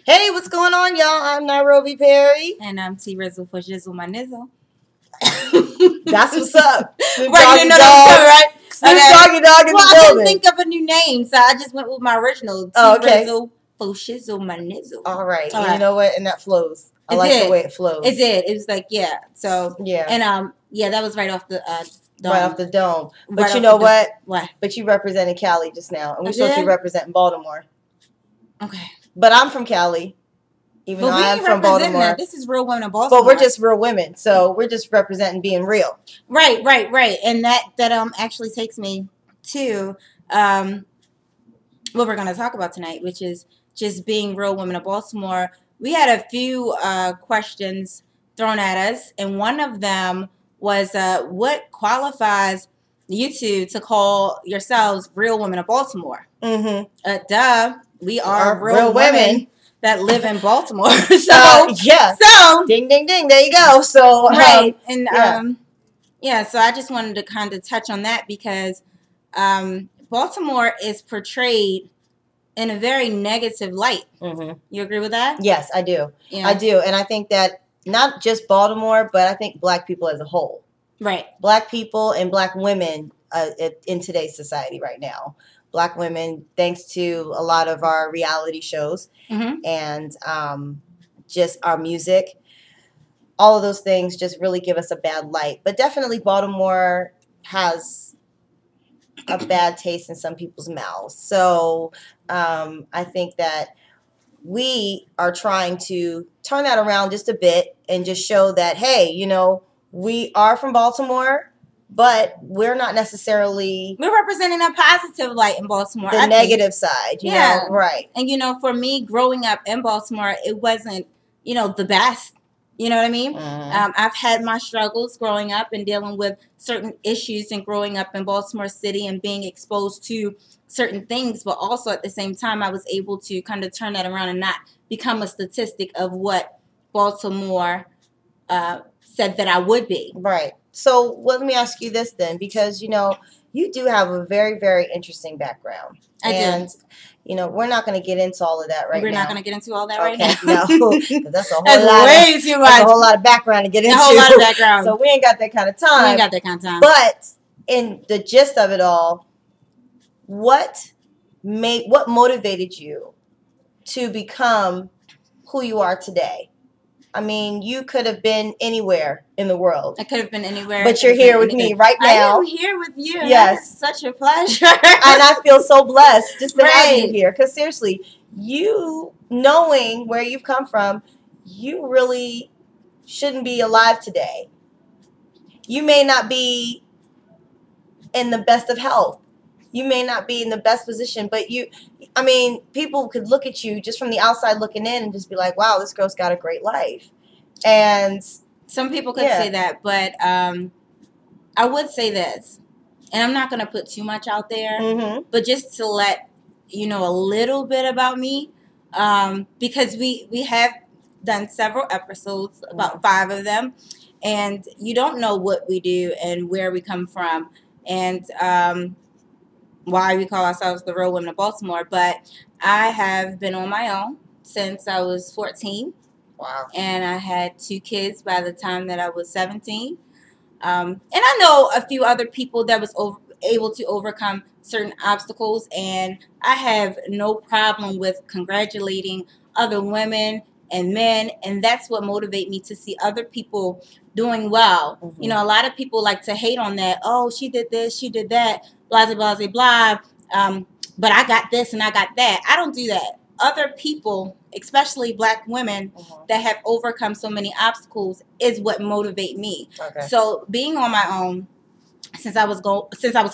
Hey, what's going on, y'all? I'm Nairobi Perry. And I'm T Rizzle for Jizzle My Nizzle. That's what's up. Snoop Right, Doggy you know Dog. that, right? Snoop Okay. Doggy Dog in Well, the I building. couldn't think of a new name, so I just went with my original. T Okay. Rizzle for Shizzle My Nizzle. All right. All And right. you know what? And that flows. I It like did. the way it flows. It did. It was like, yeah. So, Yeah. and yeah, that was right off the dome. Right off the dome. But Right you off know the what? What? But you represented Cali just now. And we're I supposed to be did? representing Baltimore. Okay. But I'm from Cali. Even But though we I am ain't from representing Baltimore. that. This is real women of Baltimore. But we're just real women. So we're just representing being real. Right. And that actually takes me to what we're going to talk about tonight, which is just being real women of Baltimore. We had a few questions thrown at us, and one of them was what qualifies you two to call yourselves real women of Baltimore? Mm-hmm. Duh, we are real women that live in Baltimore. Yeah. So ding, ding, ding. There you go. So right, and yeah. So I just wanted to kind of touch on that because Baltimore is portrayed in a very negative light. Mm-hmm. You agree with that? Yes, I do. Yeah. I do. And I think that not just Baltimore, but I think Black people as a whole. Right. Black people and Black women in today's society right now. Black women, thanks to a lot of our reality shows and just our music, all of those things just really give us a bad light. But definitely Baltimore has a bad taste in some people's mouths. So I think that we are trying to turn that around just a bit and just show that, hey, you know, we are from Baltimore, but we're not necessarily... We're representing a positive light in Baltimore. The negative side, you know, right. And, you know, for me, growing up in Baltimore, it wasn't, you know, the best. You know what I mean? I've had my struggles growing up and dealing with certain issues and growing up in Baltimore City and being exposed to certain things. But also at the same time, I was able to kind of turn that around and not become a statistic of what Baltimore said that I would be. Right. So let me ask you this then, because, you know, you do have a very, very interesting background. I do. You know, we're not going to get into all of that right now. We're not going to get into all that right now. No, because that's a whole way too much. That's a whole lot of background to get into. A whole lot of background. So we ain't got that kind of time. We ain't got that kind of time. But in the gist of it all, what motivated you to become who you are today? I mean, you could have been anywhere in the world. I could have been anywhere. But you're here with me right now. I am here with you. Yes. That is such a pleasure. And I feel so blessed just to have you here. Because seriously, you knowing where you've come from, you really shouldn't be alive today. You may not be in the best of health. You may not be in the best position, but I mean, people could look at you just from the outside looking in and just be like, wow, this girl's got a great life. And some people could say that, but I would say this, and I'm not going to put too much out there, but just to let you know a little bit about me, because we have done several episodes, about 5 of them, and you don't know what we do and where we come from, and why we call ourselves the real women of Baltimore. But I have been on my own since I was 14. Wow. And I had 2 kids by the time that I was 17. And I know a few other people that was able to overcome certain obstacles. And I have no problem with congratulating other women and men. And that's what motivates me to see other people doing well. You know, a lot of people like to hate on that. Oh, she did this, she did that, blah, blah, blah, blah. But I got this and I got that. I don't do that. Other people, especially Black women that have overcome so many obstacles, is what motivate me. Okay. So being on my own since I was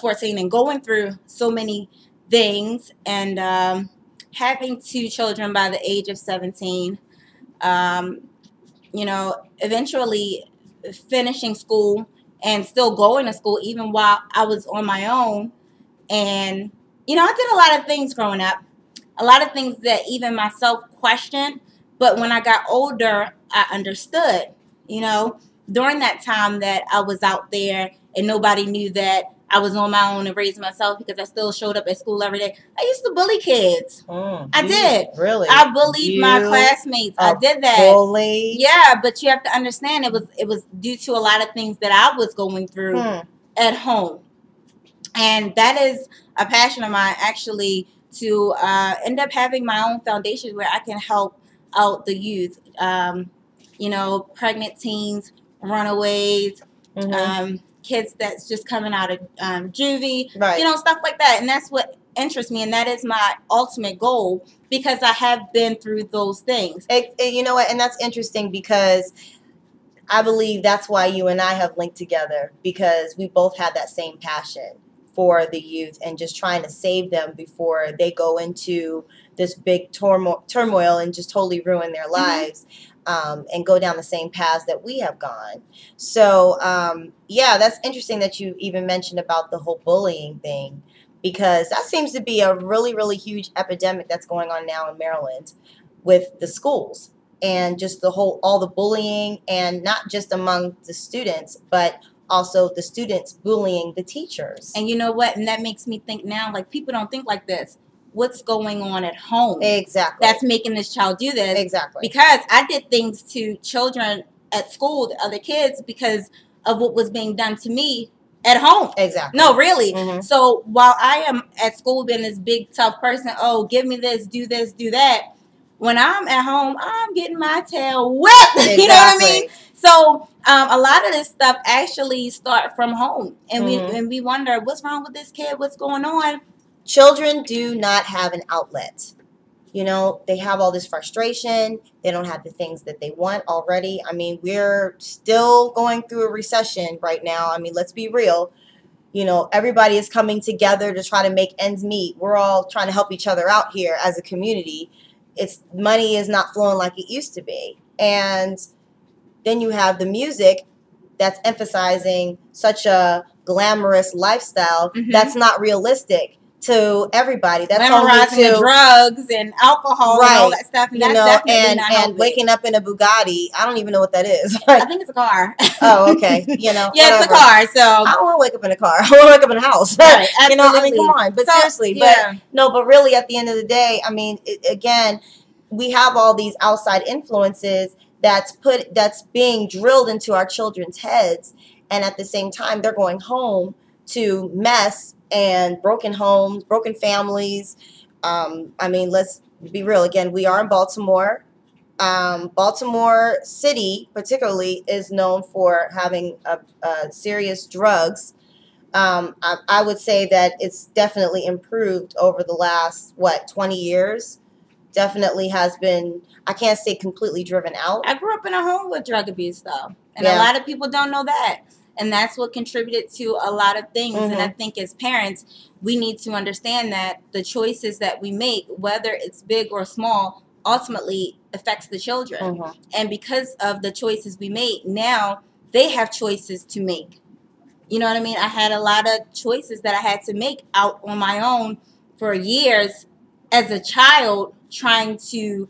14 and going through so many things and having 2 children by the age of 17, you know, eventually finishing school and still going to school even while I was on my own. And, you know, I did a lot of things growing up. A lot of things that even myself questioned. But when I got older, I understood, you know, during that time that I was out there and nobody knew that I was on my own and raised myself because I still showed up at school every day. I used to bully kids. I did. Really? I bullied my classmates. I did that. Bully? Yeah, but you have to understand it was due to a lot of things that I was going through at home. And that is a passion of mine, actually, to end up having my own foundation where I can help out the youth. Pregnant teens, runaways, kids that's just coming out of juvie, stuff like that. And that's what interests me, and that is my ultimate goal because I have been through those things. You know what? And that's interesting because I believe that's why you and I have linked together, because we both had that same passion for the youth and just trying to save them before they go into this big turmoil and just totally ruin their lives. And go down the same paths that we have gone. So, that's interesting that you even mentioned about the whole bullying thing, because that seems to be a really, really huge epidemic that's going on now in Maryland with the schools and just all the bullying, and not just among the students, but also the students bullying the teachers. And you know what? And that makes me think now, like, people don't think like this. What's going on at home? Exactly. That's making this child do this. Exactly. Because I did things to children at school, to other kids, because of what was being done to me at home. Exactly. No, really. So while I am at school being this big, tough person, give me this, do that. When I'm at home, I'm getting my tail whipped. Exactly. You know what I mean? So a lot of this stuff actually start from home. And we wonder, what's wrong with this kid? What's going on? Children do not have an outlet. They have all this frustration. They don't have the things that they want already. I mean, we're still going through a recession right now. I mean, let's be real. Everybody is coming together to try to make ends meet. We're all trying to help each other out here as a community. Money is not flowing like it used to be. And then you have the music that's emphasizing such a glamorous lifestyle that's not realistic to everybody. That's glamorizing the drugs and alcohol and all that stuff. And that's definitely not and waking up in a Bugatti. I don't even know what that is. I think it's a car. Oh, okay. Yeah, it's a car. So I don't want to wake up in a car. I want to wake up in a house. Right, I mean, come on. But seriously, but really, at the end of the day, I mean, again, we have all these outside influences that's being drilled into our children's heads, and at the same time, they're going home to mess and broken homes, broken families. I mean, let's be real. Again, we are in Baltimore. Baltimore City, particularly, is known for having serious drugs. I would say that it's definitely improved over the last, 20 years. Definitely has been, I can't say completely driven out. I grew up in a home with drug abuse, though. And a lot of people don't know that. And that's what contributed to a lot of things. And I think as parents, we need to understand that the choices that we make, whether it's big or small, ultimately affects the children. And because of the choices we make, now they have choices to make. You know what I mean? I had a lot of choices that I had to make out on my own for years as a child, trying to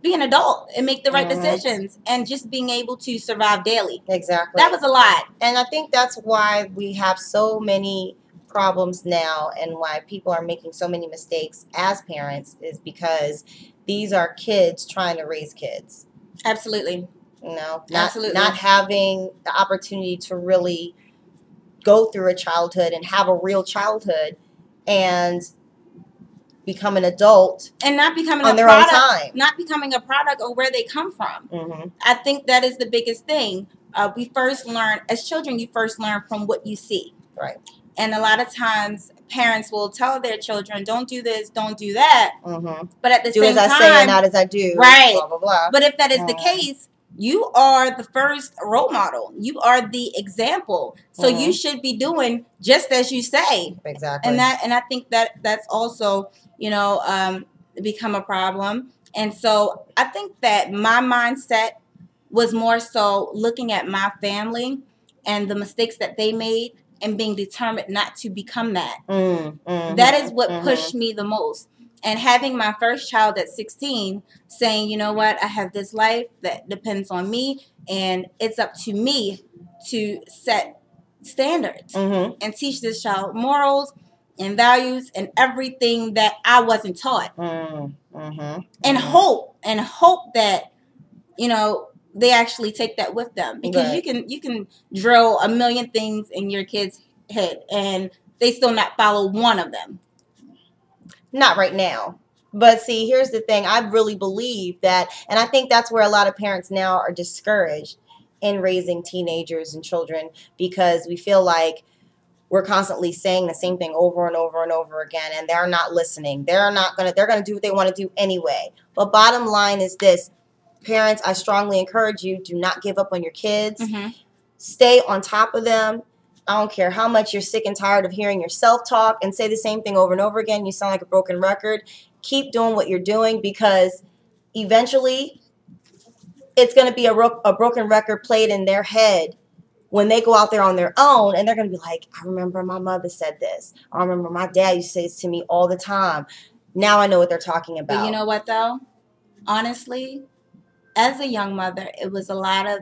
be an adult and make the right decisions and just being able to survive daily. Exactly. That was a lot. And I think that's why we have so many problems now, and why people are making so many mistakes as parents, is because these are kids trying to raise kids. Absolutely. Not having the opportunity to really go through a childhood and have a real childhood and become an adult and not becoming on their own time, not becoming a product of where they come from. I think that is the biggest thing. We first learn as children. You first learn from what you see, right? And a lot of times, parents will tell their children, "Don't do this, don't do that." But at the same time, do as I say and not as I do. Right. Blah blah blah. But if that is the case, you are the first role model. You are the example. So you should be doing just as you say. Exactly. And I think that's also, become a problem. And so I think that my mindset was more so looking at my family and the mistakes that they made and being determined not to become that. That is what pushed me the most. And having my first child at 16, saying, you know what, I have this life that depends on me, and it's up to me to set standards and teach this child morals and values and everything that I wasn't taught. And hope that, you know, they actually take that with them, because you can drill a million things in your kid's head and they still not follow one of them. Not right now. But see, here's the thing. I really believe that, and I think that's where a lot of parents now are discouraged in raising teenagers and children, because we feel like we're constantly saying the same thing over and over and over again, and they're not listening. They're going to do what they want to do anyway. But bottom line is this. Parents, I strongly encourage you, do not give up on your kids. Stay on top of them. I don't care how much you're sick and tired of hearing yourself talk and say the same thing over and over again. You sound like a broken record. Keep doing what you're doing, because eventually it's going to be a broken record played in their head when they go out there on their own, and they're going to be like, I remember my mother said this. I remember my dad used to say this to me all the time. Now I know what they're talking about. But you know what, though? Honestly, as a young mother, it was a lot of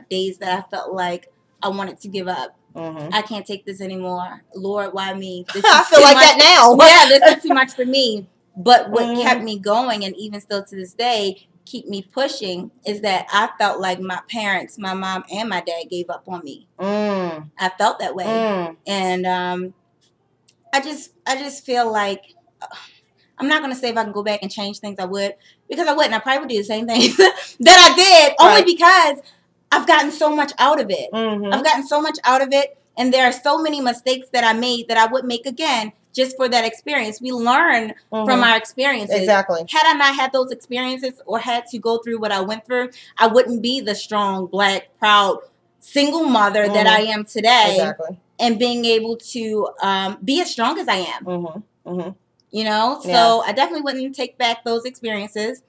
days that I felt like I wanted to give up. I can't take this anymore. Lord, why me? This I feel like that now. Yeah, this is too much for me. But what kept me going, and even still to this day, keep me pushing, is that I felt like my parents, my mom and my dad, gave up on me. I felt that way. And I just feel like, I'm not going to say if I can go back and change things, I would, because I wouldn't. I probably would do the same things that I did, only because I've gotten so much out of it. I've gotten so much out of it, and there are so many mistakes that I made that I would make again just for that experience. We learn from our experiences. Exactly. Had I not had those experiences or had to go through what I went through, I wouldn't be the strong, black, proud, single mother that I am today. Exactly. And being able to be as strong as I am. You know, so I definitely wouldn't take back those experiences.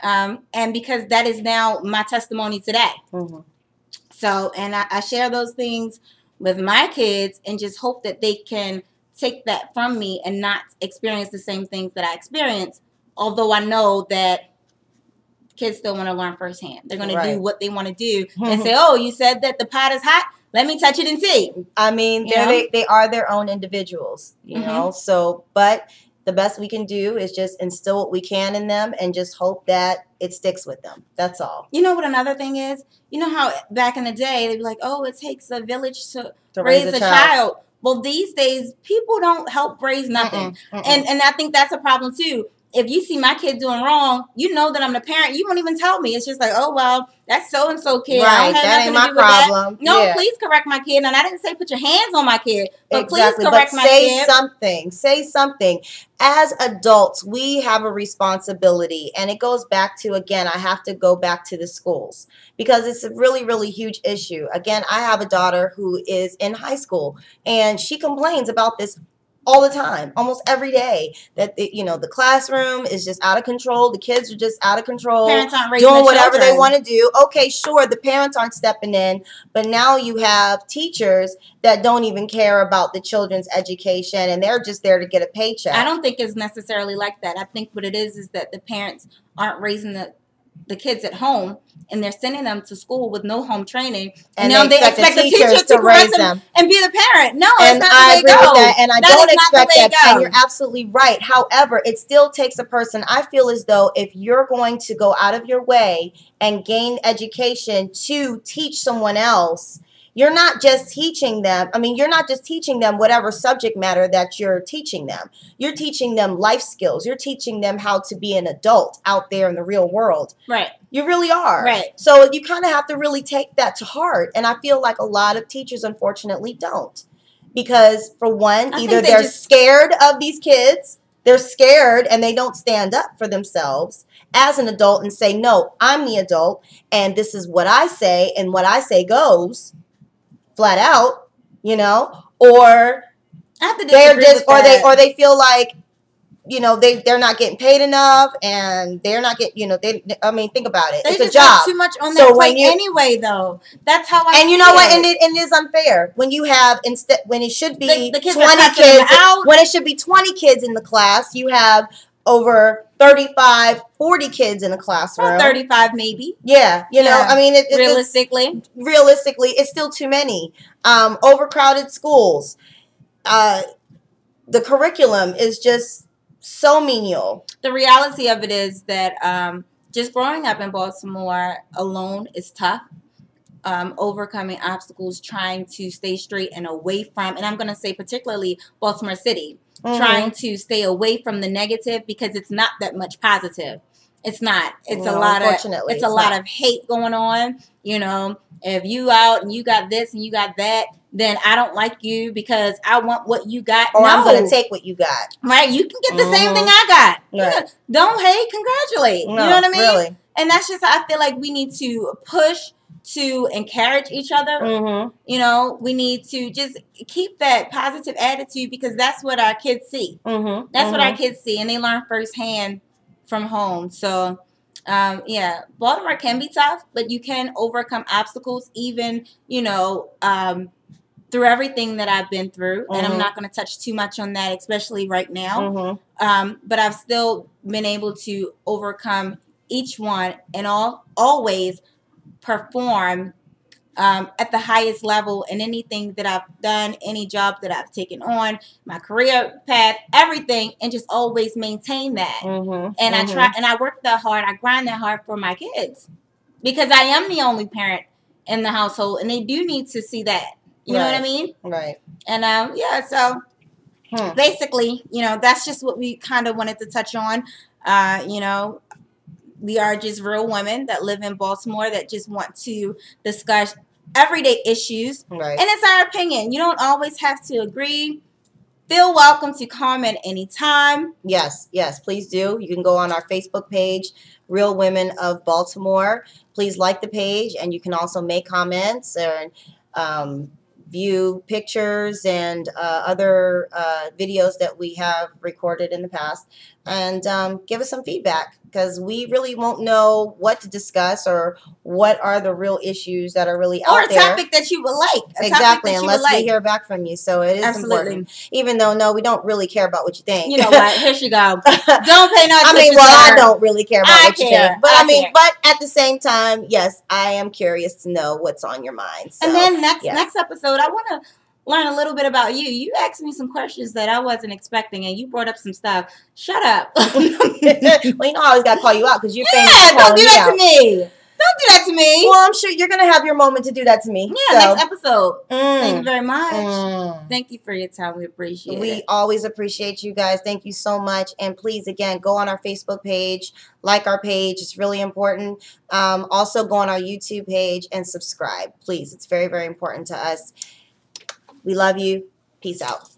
And because that is now my testimony today. So, and I share those things with my kids and just hope that they can take that from me and not experience the same things that I experienced. Although I know that kids still want to learn firsthand. They're going to do what they want to do and say, oh, you said that the pot is hot. Let me touch it and see. I mean, they are their own individuals, you know, so, but the best we can do is just instill what we can in them and just hope that it sticks with them. That's all. You know what another thing is? You know how back in the day, they'd be like, oh, it takes a village to raise a child. Well, these days, people don't help raise nothing. And I think that's a problem, too. If you see my kid doing wrong, you know that I'm the parent. You won't even tell me. It's just like, oh, well, that's so-and-so kid. Right, I don't have that ain't my problem. That. No, please correct my kid. And I didn't say put your hands on my kid, but please correct my kid. Say something. As adults, we have a responsibility. And it goes back to, again, I have to go back to the schools, because it's a really, really huge issue. Again, I have a daughter who is in high school, and she complains about this all the time, almost every day, that the classroom is just out of control. The kids are just out of control, parents aren't raising doing whatever they want to do. Okay, sure, the parents aren't stepping in, but now you have teachers that don't even care about the children's education, and they're just there to get a paycheck. I don't think it's necessarily like that. I think what it is that the parents aren't raising the kids at home, and they're sending them to school with no home training, and now they expect the teacher to correct them and be the parent. No, and it's not I the way agree it goes. with that, and I don't expect that. Go. And you're absolutely right. However, it still takes a person. I feel as though if you're going to go out of your way and gain education to teach someone else, you're not just teaching them. I mean, you're not just teaching them whatever subject matter that you're teaching them. You're teaching them life skills. You're teaching them how to be an adult out there in the real world. Right. You really are. Right. So you kind of have to really take that to heart. And I feel like a lot of teachers, unfortunately, don't. Because, for one, either they're scared of these kids, they're scared and they don't stand up for themselves as an adult and say, no, I'm the adult, and this is what I say, and what I say goes. Flat out, or they feel like, they're not getting paid enough, and they're not getting, think about it. It's a job. Have too much on their plate anyway, though. That's how I. And you know what? And it is unfair when you have when it should be the kids 20 kids when it should be 20 kids in the class. You have over 35, 40 kids in a classroom. 35 maybe. Yeah, you know, I mean, realistically, it's still too many. Overcrowded schools. The curriculum is just so menial. The reality of it is that just growing up in Baltimore alone is tough. Overcoming obstacles, trying to stay straight and away from, and I'm going to say particularly Baltimore City, trying to stay away from the negative because it's not that much positive. It's not. It's a lot of hate going on. You know, if you out and you got this and you got that, then I don't like you because I want what you got. Or I'm going to take what you got. Right? You can get the same thing I got. Right. Don't hate, congratulate. No, you know what I mean? Really. And that's just how I feel like we need to push to encourage each other. You know, we need to just keep that positive attitude because that's what our kids see. That's what our kids see, and they learn firsthand from home. So, yeah, Baltimore can be tough, but you can overcome obstacles even, you know, through everything that I've been through. And I'm not going to touch too much on that, especially right now. But I've still been able to overcome each one and always perform at the highest level in anything that I've done, any job that I've taken on, my career path, everything, and just always maintain that. And I try, and I work that hard, I grind that hard for my kids because I am the only parent in the household, and they do need to see that. You know what I mean? Right. And yeah, so basically, you know, that's just what we kind of wanted to touch on. You know, we are just real women that live in Baltimore that just want to discuss everyday issues. Right. And it's our opinion. You don't always have to agree. Feel welcome to comment anytime. Yes, please do. You can go on our Facebook page, Real Women of Baltimore. Please like the page, and you can also make comments and view pictures and other videos that we have recorded in the past, and give us some feedback because we really won't know what to discuss or what are the real issues that are really out there. Or a topic that you would like. Exactly, unless we hear back from you. So it is important. Even though, no, we don't really care about what you think. You know what? Here she go. Don't pay no attention. I mean, well, I don't really care about what you think. But I mean, but at the same time, yes, I am curious to know what's on your mind. So, and then next episode, I want to learn a little bit about you. You asked me some questions that I wasn't expecting, and you brought up some stuff. Shut up. Well, you know, I always got to call you out because you're famous. Yeah, don't do that to me. Don't do that to me. Well, I'm sure you're going to have your moment to do that to me. Yeah, next episode. Thank you very much. Thank you for your time. We appreciate it. We always appreciate you guys. Thank you so much. And please, again, go on our Facebook page, like our page. It's really important. Also, go on our YouTube page and subscribe. Please, it's very, very important to us. We love you. Peace out.